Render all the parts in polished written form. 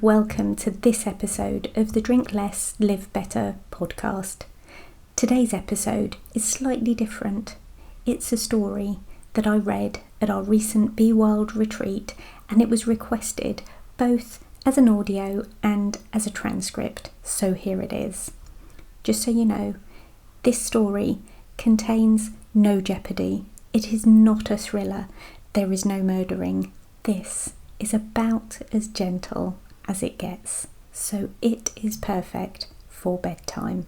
welcome to this episode of the Drink Less, Live Better podcast. Today's episode is slightly different. It's a story that I read at our recent Be Wild retreat, and it was requested both as an audio and as a transcript, so here it is. Just so you know, this story contains no jeopardy. It is not a thriller. There is no murdering. This is about as gentle as it gets, so it is perfect for bedtime.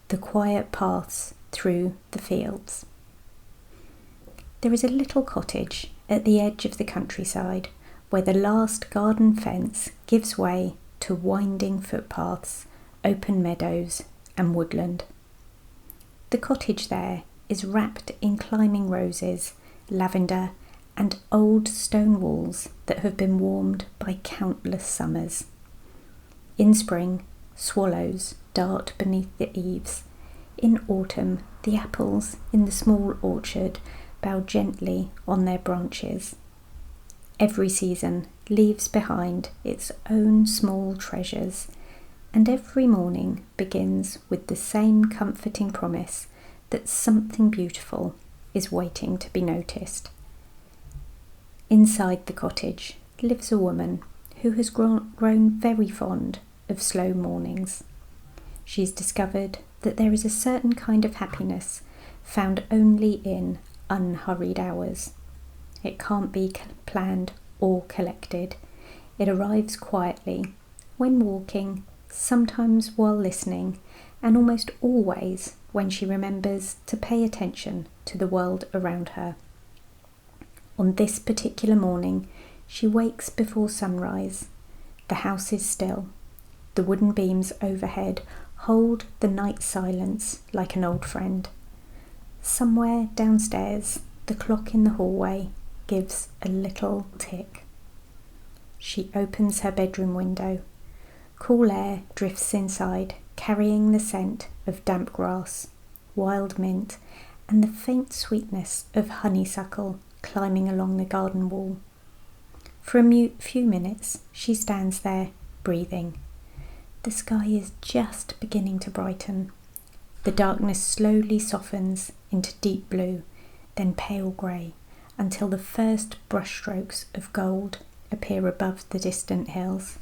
The quiet paths through the fields. There is a little cottage at the edge of the countryside where the last garden fence gives way to winding footpaths, open meadows and woodland. The cottage there is wrapped in climbing roses, lavender and old stone walls that have been warmed by countless summers. In spring, swallows dart beneath the eaves. In autumn, the apples in the small orchard bow gently on their branches. Every season leaves behind its own small treasures, and every morning begins with the same comforting promise that something beautiful is waiting to be noticed. Inside the cottage lives a woman who has grown very fond of slow mornings. She's discovered that there is a certain kind of happiness found only in unhurried hours. It can't be planned or collected. It arrives quietly, when walking, sometimes while listening, and almost always when she remembers to pay attention to the world around her. On this particular morning, she wakes before sunrise. The house is still. The wooden beams overhead hold the night silence like an old friend. Somewhere downstairs, the clock in the hallway gives a little tick. She opens her bedroom window. Cool air drifts inside, carrying the scent of damp grass, wild mint, and the faint sweetness of honeysuckle climbing along the garden wall. For a few minutes she stands there, breathing. The sky is just beginning to brighten. The darkness slowly softens into deep blue, then pale grey, until the first brushstrokes of gold appear above the distant hills.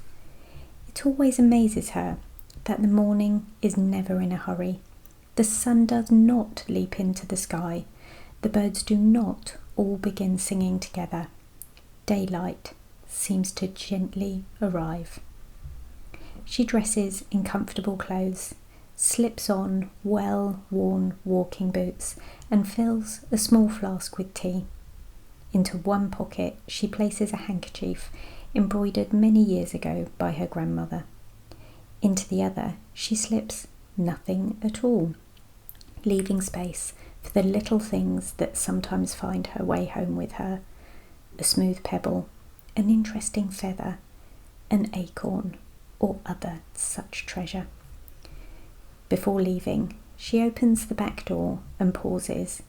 It always amazes her that the morning is never in a hurry. The sun does not leap into the sky. The birds do not all begin singing together. Daylight seems to gently arrive. She dresses in comfortable clothes, slips on well-worn walking boots, and fills a small flask with tea. Into one pocket she places a handkerchief embroidered many years ago by her grandmother. Into the other she slips nothing at all, leaving space for the little things that sometimes find her way home with her: a smooth pebble, an interesting feather, an acorn, or other such treasure. Before leaving, she opens the back door and pauses.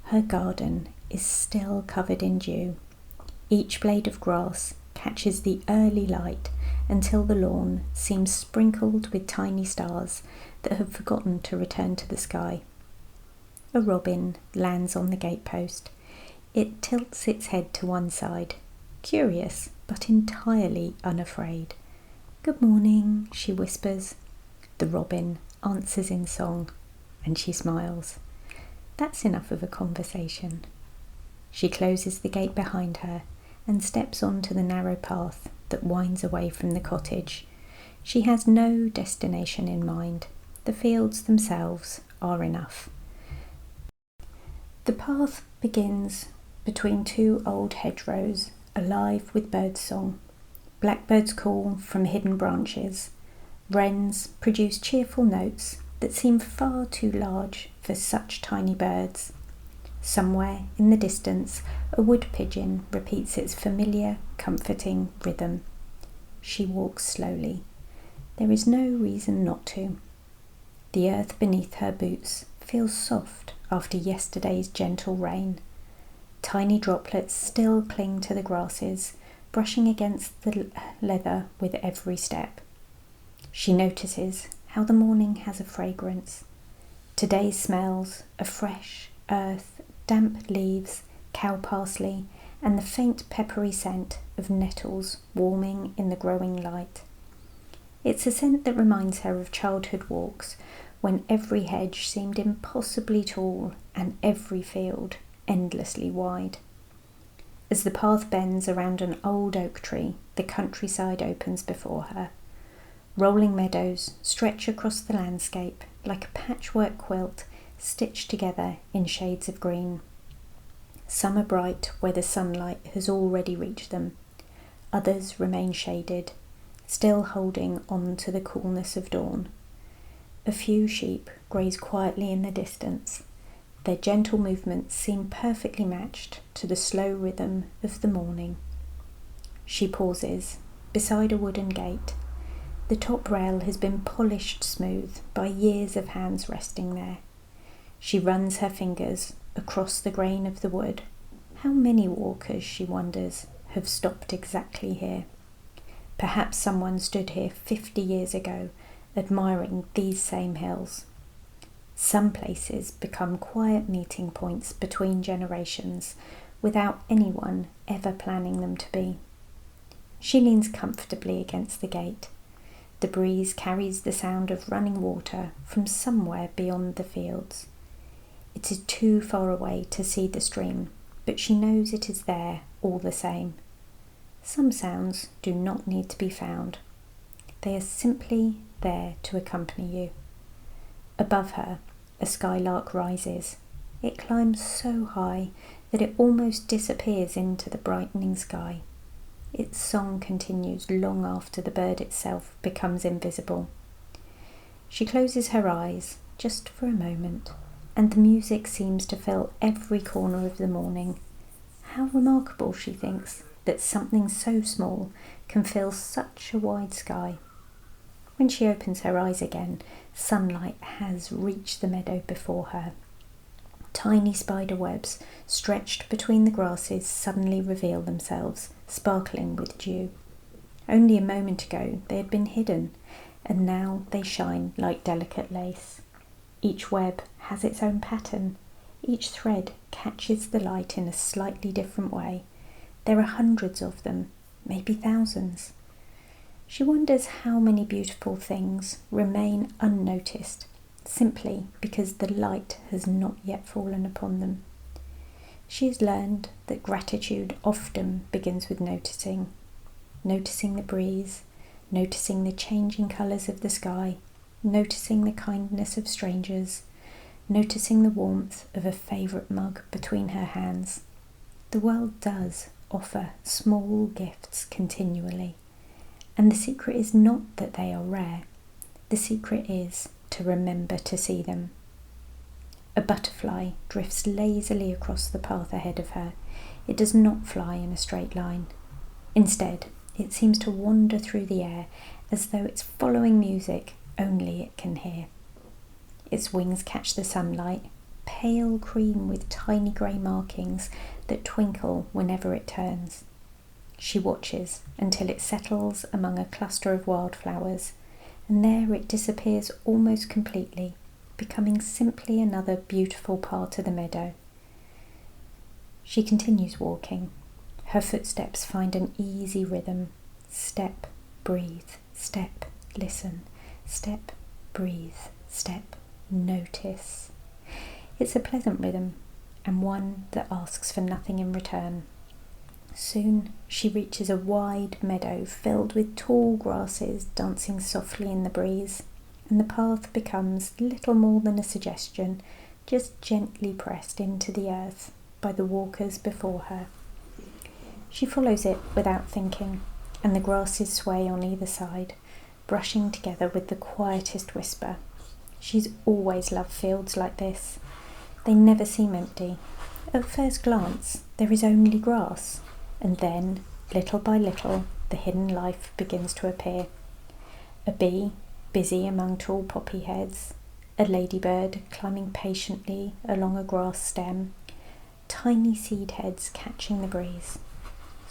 Her garden is still covered in dew. Each blade of grass catches the early light until the lawn seems sprinkled with tiny stars that have forgotten to return to the sky. A robin lands on the gatepost. It tilts its head to one side, curious but entirely unafraid. "Good morning," she whispers. The robin answers in song, and she smiles. That's enough of a conversation. She closes the gate behind her and steps onto the narrow path that winds away from the cottage. She has no destination in mind. The fields themselves are enough. The path begins between two old hedgerows, alive with birdsong. Blackbirds call from hidden branches. Wrens produce cheerful notes that seem far too large for such tiny birds. Somewhere in the distance, a wood pigeon repeats its familiar, comforting rhythm. She walks slowly. There is no reason not to. The earth beneath her boots feels soft after yesterday's gentle rain. Tiny droplets still cling to the grasses, brushing against the leather with every step. She notices how the morning has a fragrance. Today's smells are fresh earth, damp leaves, cow parsley, and the faint peppery scent of nettles warming in the growing light. It's a scent that reminds her of childhood walks when every hedge seemed impossibly tall and every field endlessly wide. As the path bends around an old oak tree, the countryside opens before her. Rolling meadows stretch across the landscape like a patchwork quilt stitched together in shades of green. Some are bright where the sunlight has already reached them. Others remain shaded, still holding on to the coolness of dawn. A few sheep graze quietly in the distance. Their gentle movements seem perfectly matched to the slow rhythm of the morning. She pauses beside a wooden gate. The top rail has been polished smooth by years of hands resting there. She runs her fingers across the grain of the wood. How many walkers, she wonders, have stopped exactly here? Perhaps someone stood here 50 years ago, admiring these same hills. Some places become quiet meeting points between generations without anyone ever planning them to be. She leans comfortably against the gate. The breeze carries the sound of running water from somewhere beyond the fields. It is too far away to see the stream, but she knows it is there all the same. Some sounds do not need to be found. They are simply there to accompany you. Above her, a skylark rises. It climbs so high that it almost disappears into the brightening sky. Its song continues long after the bird itself becomes invisible. She closes her eyes just for a moment, and the music seems to fill every corner of the morning. How remarkable, she thinks, that something so small can fill such a wide sky. When she opens her eyes again, sunlight has reached the meadow before her. Tiny spider webs stretched between the grasses suddenly reveal themselves, sparkling with dew. Only a moment ago they had been hidden, and now they shine like delicate lace. Each web has its own pattern. Each thread catches the light in a slightly different way. There are hundreds of them, maybe thousands. She wonders how many beautiful things remain unnoticed, simply because the light has not yet fallen upon them. She has learned that gratitude often begins with noticing the breeze, noticing the changing colours of the sky, noticing the kindness of strangers, noticing the warmth of a favourite mug between her hands. The world does offer small gifts continually, and the secret is not that they are rare. The secret is to remember to see them. A butterfly drifts lazily across the path ahead of her. It does not fly in a straight line. Instead, it seems to wander through the air as though it's following music only it can hear. Its wings catch the sunlight, pale cream with tiny grey markings that twinkle whenever it turns. She watches until it settles among a cluster of wildflowers, and there it disappears almost completely, becoming simply another beautiful part of the meadow. She continues walking. Her footsteps find an easy rhythm. Step, breathe, step, listen, step, breathe, step, notice. It's a pleasant rhythm, and one that asks for nothing in return. Soon she reaches a wide meadow filled with tall grasses dancing softly in the breeze, and the path becomes little more than a suggestion, just gently pressed into the earth by the walkers before her. She follows it without thinking, and the grasses sway on either side, brushing together with the quietest whisper. She's always loved fields like this. They never seem empty. At first glance, there is only grass, and then, little by little, the hidden life begins to appear. A bee, busy among tall poppy heads, a ladybird climbing patiently along a grass stem, tiny seed heads catching the breeze.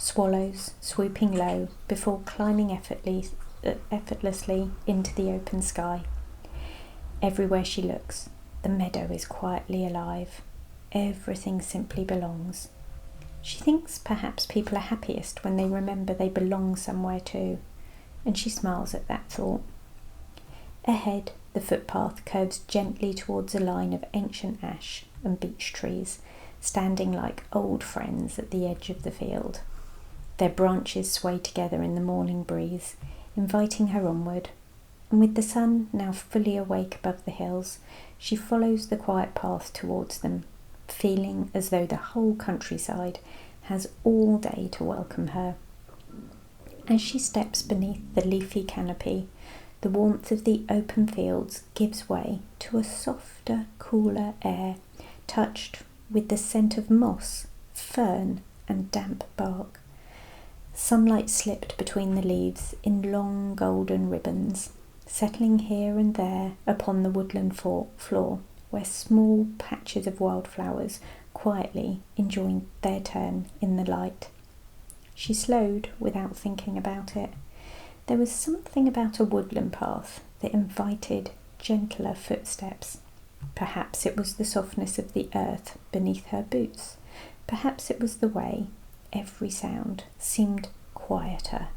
swallows swooping low before climbing effortlessly into the open sky. Everywhere she looks, the meadow is quietly alive. Everything simply belongs. She thinks perhaps people are happiest when they remember they belong somewhere too, and she smiles at that thought. Ahead, the footpath curves gently towards a line of ancient ash and beech trees, standing like old friends at the edge of the field. Their branches sway together in the morning breeze, inviting her onward, and with the sun now fully awake above the hills, she follows the quiet path towards them, feeling as though the whole countryside has all day to welcome her. As she steps beneath the leafy canopy, the warmth of the open fields gives way to a softer, cooler air, touched with the scent of moss, fern, and damp bark. Sunlight slipped between the leaves in long golden ribbons, settling here and there upon the woodland floor, where small patches of wildflowers quietly enjoyed their turn in the light. She slowed without thinking about it. There was something about a woodland path that invited gentler footsteps. Perhaps it was the softness of the earth beneath her boots. Perhaps it was the way every sound seemed quieter.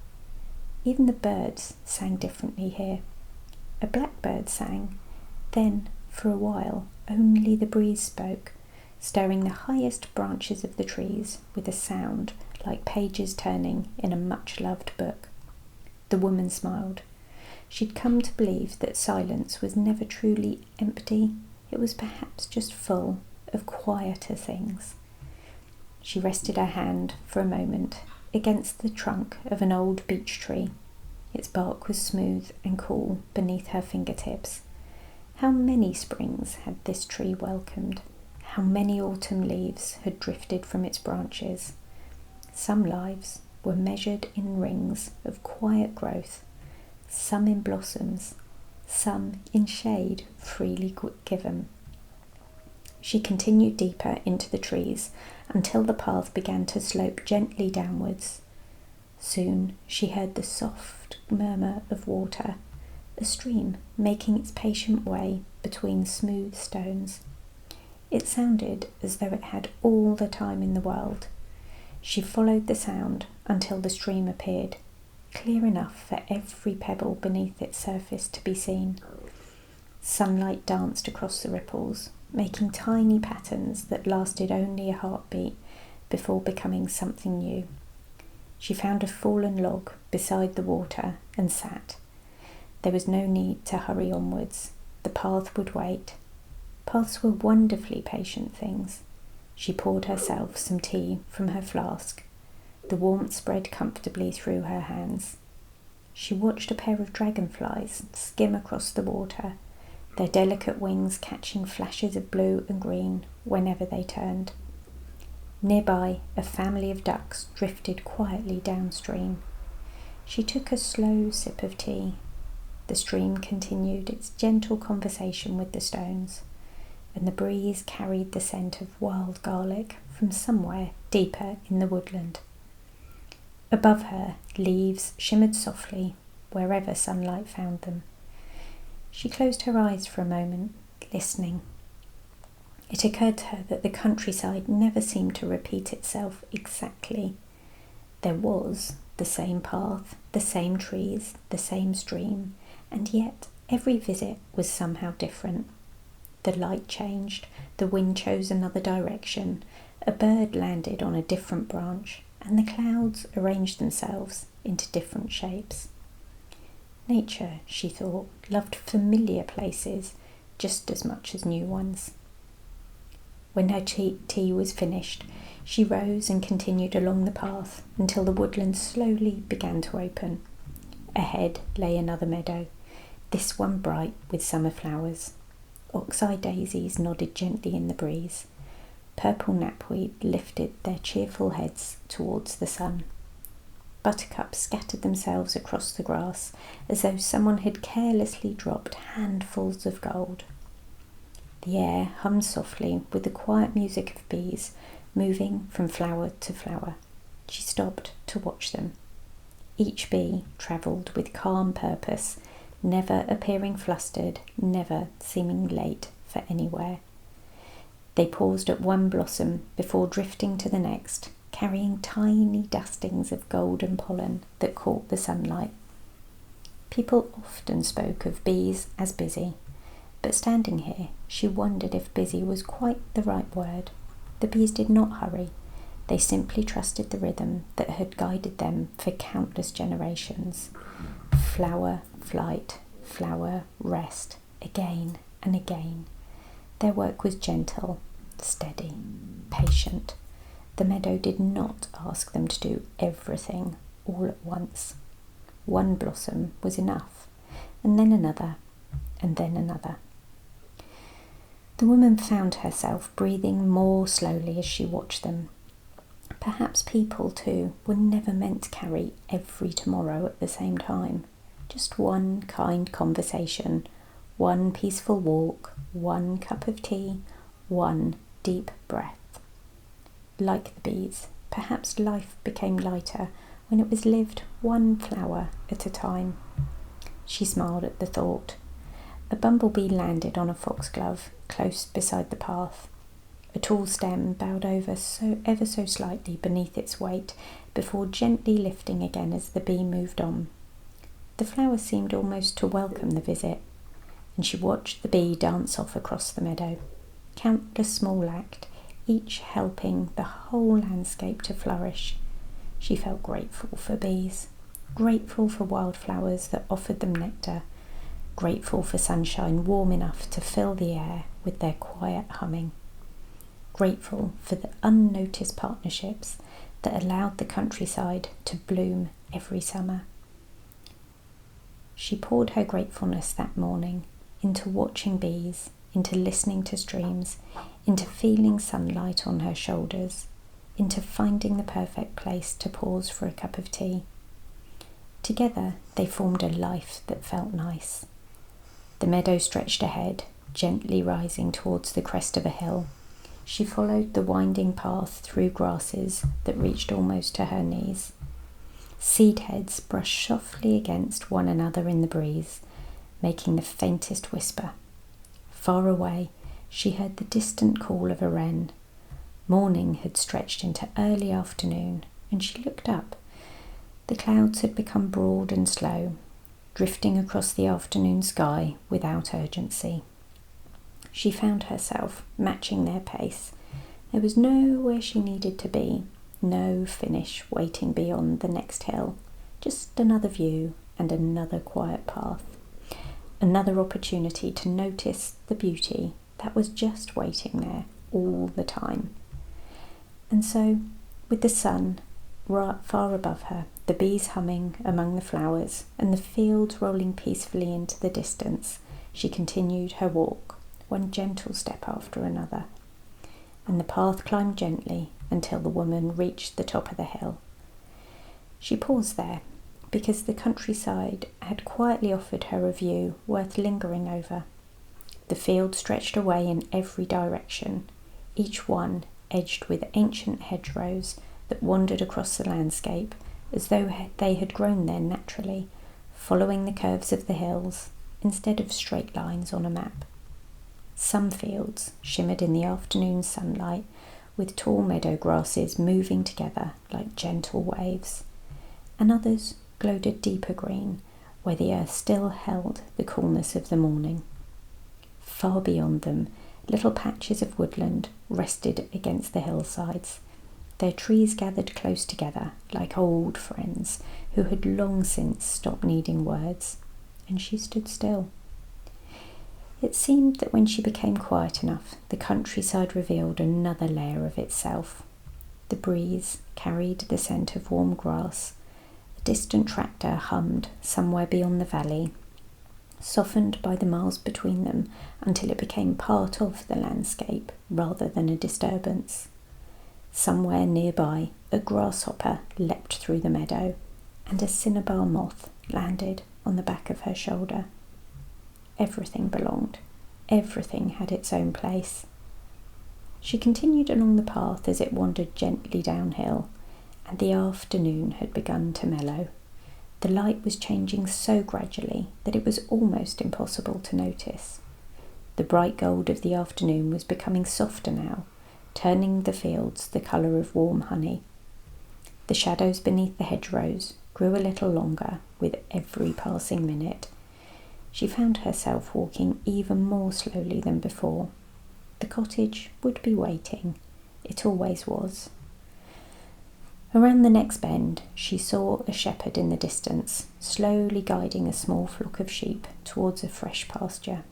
Even the birds sang differently here. A blackbird sang, then, for a while, only the breeze spoke, stirring the highest branches of the trees with a sound like pages turning in a much-loved book. The woman smiled. She'd come to believe that silence was never truly empty. It was perhaps just full of quieter things. She rested her hand for a moment against the trunk of an old beech tree. Its bark was smooth and cool beneath her fingertips. How many springs had this tree welcomed? How many autumn leaves had drifted from its branches? Some lives were measured in rings of quiet growth, some in blossoms, some in shade freely given. She continued deeper into the trees until the path began to slope gently downwards. Soon she heard the soft murmur of water, a stream making its patient way between smooth stones. It sounded as though it had all the time in the world. She followed the sound until the stream appeared, clear enough for every pebble beneath its surface to be seen. Sunlight danced across the ripples, making tiny patterns that lasted only a heartbeat before becoming something new. She found a fallen log beside the water and sat. There was no need to hurry onwards. The path would wait. Paths were wonderfully patient things. She poured herself some tea from her flask. The warmth spread comfortably through her hands. She watched a pair of dragonflies skim across the water, their delicate wings catching flashes of blue and green whenever they turned. Nearby, a family of ducks drifted quietly downstream. She took a slow sip of tea. The stream continued its gentle conversation with the stones, and the breeze carried the scent of wild garlic from somewhere deeper in the woodland. Above her, leaves shimmered softly wherever sunlight found them. She closed her eyes for a moment, listening. It occurred to her that the countryside never seemed to repeat itself exactly. There was the same path, the same trees, the same stream, and yet every visit was somehow different. The light changed, the wind chose another direction, a bird landed on a different branch, and the clouds arranged themselves into different shapes. Nature, she thought, loved familiar places just as much as new ones. When her tea was finished, she rose and continued along the path until the woodland slowly began to open. Ahead lay another meadow, this one bright with summer flowers. Ox-eye daisies nodded gently in the breeze. Purple knapweed lifted their cheerful heads towards the sun. Buttercups scattered themselves across the grass as though someone had carelessly dropped handfuls of gold. The air hummed softly with the quiet music of bees moving from flower to flower. She stopped to watch them. Each bee travelled with calm purpose, never appearing flustered, never seeming late for anywhere. They paused at one blossom before drifting to the next, carrying tiny dustings of golden pollen that caught the sunlight. People often spoke of bees as busy, but standing here, she wondered if busy was quite the right word. The bees did not hurry. They simply trusted the rhythm that had guided them for countless generations. Flower, flight, flower, rest, again and again. Their work was gentle, steady, patient. The meadow did not ask them to do everything all at once. One blossom was enough, and then another, and then another. The woman found herself breathing more slowly as she watched them. Perhaps people, too, were never meant to carry every tomorrow at the same time. Just one kind conversation, one peaceful walk, one cup of tea, one deep breath. Like the bees, perhaps life became lighter when it was lived one flower at a time. She smiled at the thought. A bumblebee landed on a foxglove close beside the path. A tall stem bowed over ever so slightly beneath its weight before gently lifting again as the bee moved on. The flower seemed almost to welcome the visit, and she watched the bee dance off across the meadow. Countless small acts, each helping the whole landscape to flourish. She felt grateful for bees, grateful for wildflowers that offered them nectar, grateful for sunshine warm enough to fill the air with their quiet humming, grateful for the unnoticed partnerships that allowed the countryside to bloom every summer. She poured her gratefulness that morning into watching bees, into listening to streams, into feeling sunlight on her shoulders, into finding the perfect place to pause for a cup of tea. Together they formed a life that felt nice. The meadow stretched ahead, gently rising towards the crest of a hill. She followed the winding path through grasses that reached almost to her knees. Seed heads brushed softly against one another in the breeze, making the faintest whisper. Far away, she heard the distant call of a wren. Morning had stretched into early afternoon, and she looked up. The clouds had become broad and slow, drifting across the afternoon sky without urgency. She found herself matching their pace. There was nowhere she needed to be, no finish waiting beyond the next hill, just another view and another quiet path, another opportunity to notice the beauty that was just waiting there all the time. And so, with the sun far above her, the bees humming among the flowers, and the fields rolling peacefully into the distance, she continued her walk, one gentle step after another, and the path climbed gently until the woman reached the top of the hill. She paused there because the countryside had quietly offered her a view worth lingering over. The field stretched away in every direction, each one edged with ancient hedgerows that wandered across the landscape as though they had grown there naturally, following the curves of the hills instead of straight lines on a map. Some fields shimmered in the afternoon sunlight with tall meadow grasses moving together like gentle waves, and others glowed a deeper green where the earth still held the coolness of the morning. Far beyond them, little patches of woodland rested against the hillsides, their trees gathered close together like old friends who had long since stopped needing words, and she stood still. It seemed that when she became quiet enough, the countryside revealed another layer of itself. The breeze carried the scent of warm grass. A distant tractor hummed somewhere beyond the valley, softened by the miles between them until it became part of the landscape rather than a disturbance. Somewhere nearby, a grasshopper leapt through the meadow, and a cinnabar moth landed on the back of her shoulder. Everything belonged. Everything had its own place. She continued along the path as it wandered gently downhill, and the afternoon had begun to mellow. The light was changing so gradually that it was almost impossible to notice. The bright gold of the afternoon was becoming softer now, turning the fields the colour of warm honey. The shadows beneath the hedgerows grew a little longer with every passing minute. She found herself walking even more slowly than before. The cottage would be waiting. It always was. Around the next bend, she saw a shepherd in the distance, slowly guiding a small flock of sheep towards a fresh pasture.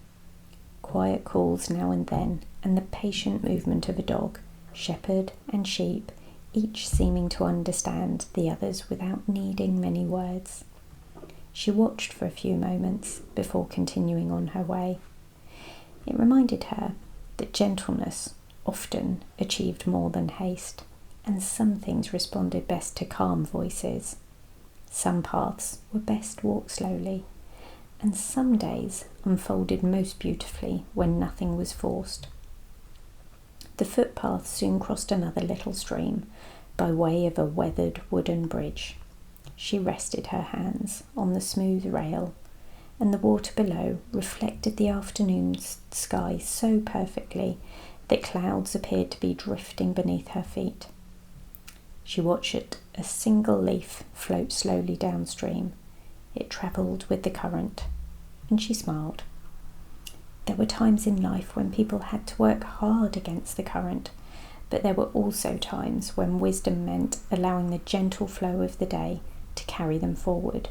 Quiet calls now and then, and the patient movement of a dog, shepherd and sheep, each seeming to understand the others without needing many words. She watched for a few moments before continuing on her way. It reminded her that gentleness often achieved more than haste, and some things responded best to calm voices. Some paths were best walked slowly, and some days unfolded most beautifully when nothing was forced. The footpath soon crossed another little stream by way of a weathered wooden bridge. She rested her hands on the smooth rail, and the water below reflected the afternoon sky so perfectly that clouds appeared to be drifting beneath her feet. She watched a single leaf float slowly downstream. It travelled with the current, and she smiled. There were times in life when people had to work hard against the current, but there were also times when wisdom meant allowing the gentle flow of the day to carry them forward.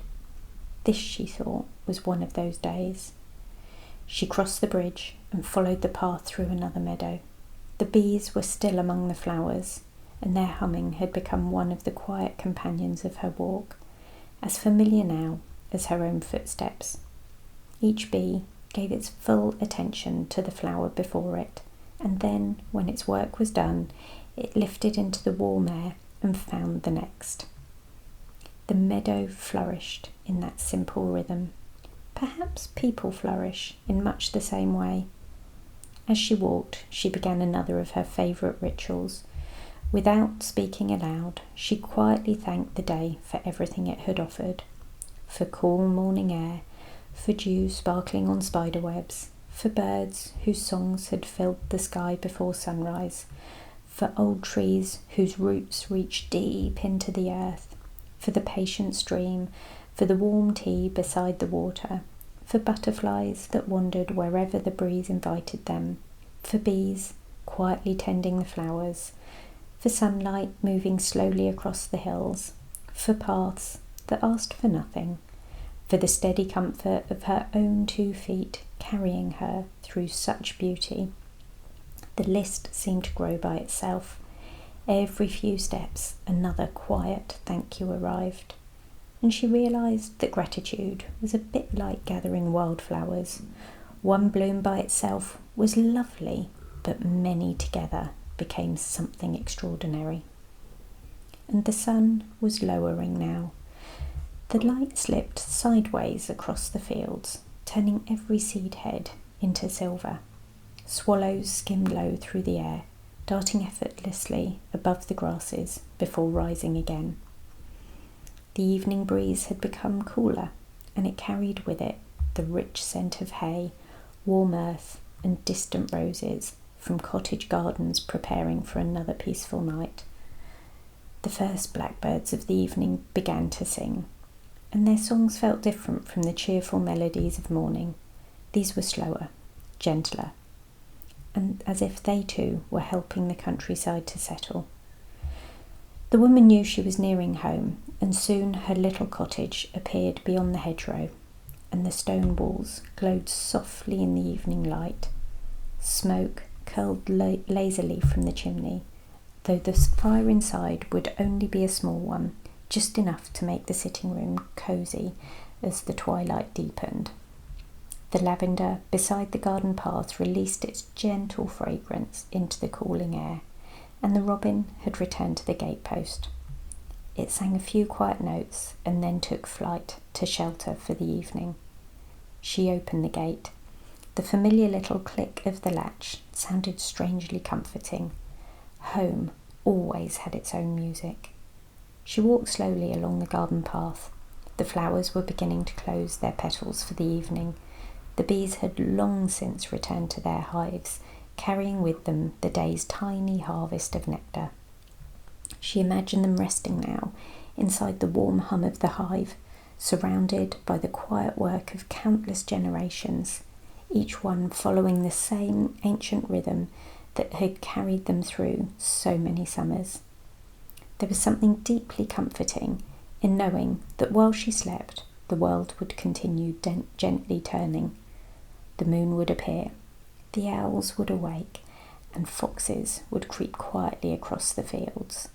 This, she thought, was one of those days. She crossed the bridge and followed the path through another meadow. The bees were still among the flowers, and their humming had become one of the quiet companions of her walk, as familiar now as her own footsteps. Each bee gave its full attention to the flower before it, and then, when its work was done, it lifted into the warm air and found the next. The meadow flourished in that simple rhythm. Perhaps people flourish in much the same way. As she walked, she began another of her favourite rituals. Without speaking aloud, she quietly thanked the day for everything it had offered. For cool morning air, for dew sparkling on spiderwebs, for birds whose songs had filled the sky before sunrise, for old trees whose roots reached deep into the earth, for the patient stream, for the warm tea beside the water, for butterflies that wandered wherever the breeze invited them, for bees quietly tending the flowers, for sunlight moving slowly across the hills, for paths that asked for nothing, for the steady comfort of her own 2 feet carrying her through such beauty. The list seemed to grow by itself. Every few steps another quiet thank you arrived, and she realised that gratitude was a bit like gathering wildflowers. One bloom by itself was lovely, but many together became something extraordinary. And the sun was lowering now. The light slipped sideways across the fields, turning every seed head into silver. Swallows skimmed low through the air, darting effortlessly above the grasses before rising again. The evening breeze had become cooler, and it carried with it the rich scent of hay, warm earth, and distant roses from cottage gardens preparing for another peaceful night. The first blackbirds of the evening began to sing, and their songs felt different from the cheerful melodies of morning. These were slower, gentler, and as if they too were helping the countryside to settle. The woman knew she was nearing home, and soon her little cottage appeared beyond the hedgerow, and the stone walls glowed softly in the evening light. Smoke curled lazily from the chimney, though the fire inside would only be a small one, just enough to make the sitting room cosy as the twilight deepened. The lavender beside the garden path released its gentle fragrance into the cooling air, and the robin had returned to the gatepost. It sang a few quiet notes and then took flight to shelter for the evening. She opened the gate. The familiar little click of the latch sounded strangely comforting. Home always had its own music. She walked slowly along the garden path. The flowers were beginning to close their petals for the evening. The bees had long since returned to their hives, carrying with them the day's tiny harvest of nectar. She imagined them resting now inside the warm hum of the hive, surrounded by the quiet work of countless generations, each one following the same ancient rhythm that had carried them through so many summers. There was something deeply comforting in knowing that while she slept, the world would continue gently turning. The moon would appear, the owls would awake, and foxes would creep quietly across the fields.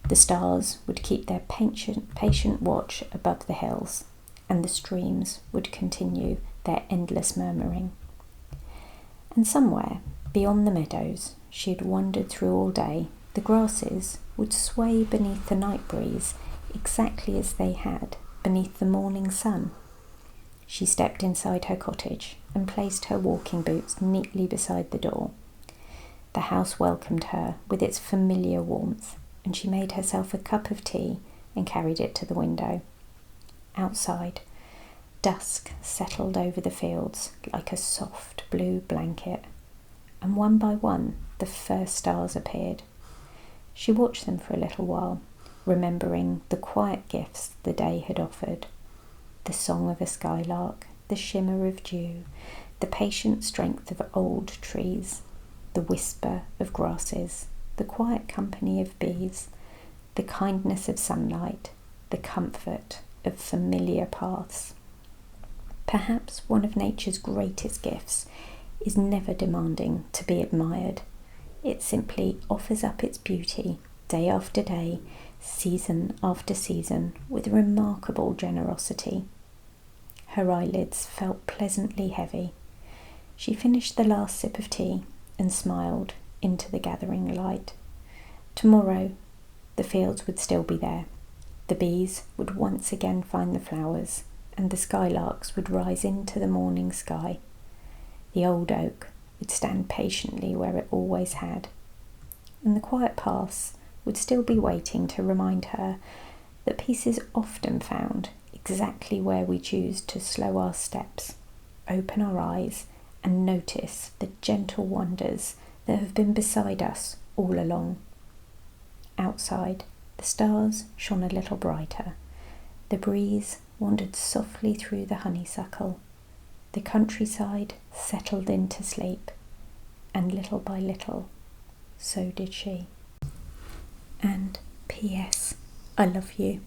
The stars would keep their patient watch above the hills, and the streams would continue their endless murmuring. And somewhere, beyond the meadows she had wandered through all day, the grasses would sway beneath the night breeze exactly as they had beneath the morning sun. She stepped inside her cottage and placed her walking boots neatly beside the door. The house welcomed her with its familiar warmth, and she made herself a cup of tea and carried it to the window. Outside, dusk settled over the fields like a soft blue blanket, and one by one the first stars appeared. She watched them for a little while, remembering the quiet gifts the day had offered. The song of a skylark, the shimmer of dew, the patient strength of old trees, the whisper of grasses, the quiet company of bees, the kindness of sunlight, the comfort of familiar paths. Perhaps one of nature's greatest gifts is never demanding to be admired. It simply offers up its beauty day after day, season after season, with remarkable generosity. Her eyelids felt pleasantly heavy. She finished the last sip of tea and smiled into the gathering light. Tomorrow, the fields would still be there. The bees would once again find the flowers, and the skylarks would rise into the morning sky. The old oak would stand patiently where it always had, and the quiet paths would still be waiting to remind her that peace is often found exactly where we choose to slow our steps, open our eyes, and notice the gentle wonders that have been beside us all along. Outside, the stars shone a little brighter. The breeze wandered softly through the honeysuckle. The countryside settled into sleep, and little by little, so did she. And P.S. I love you.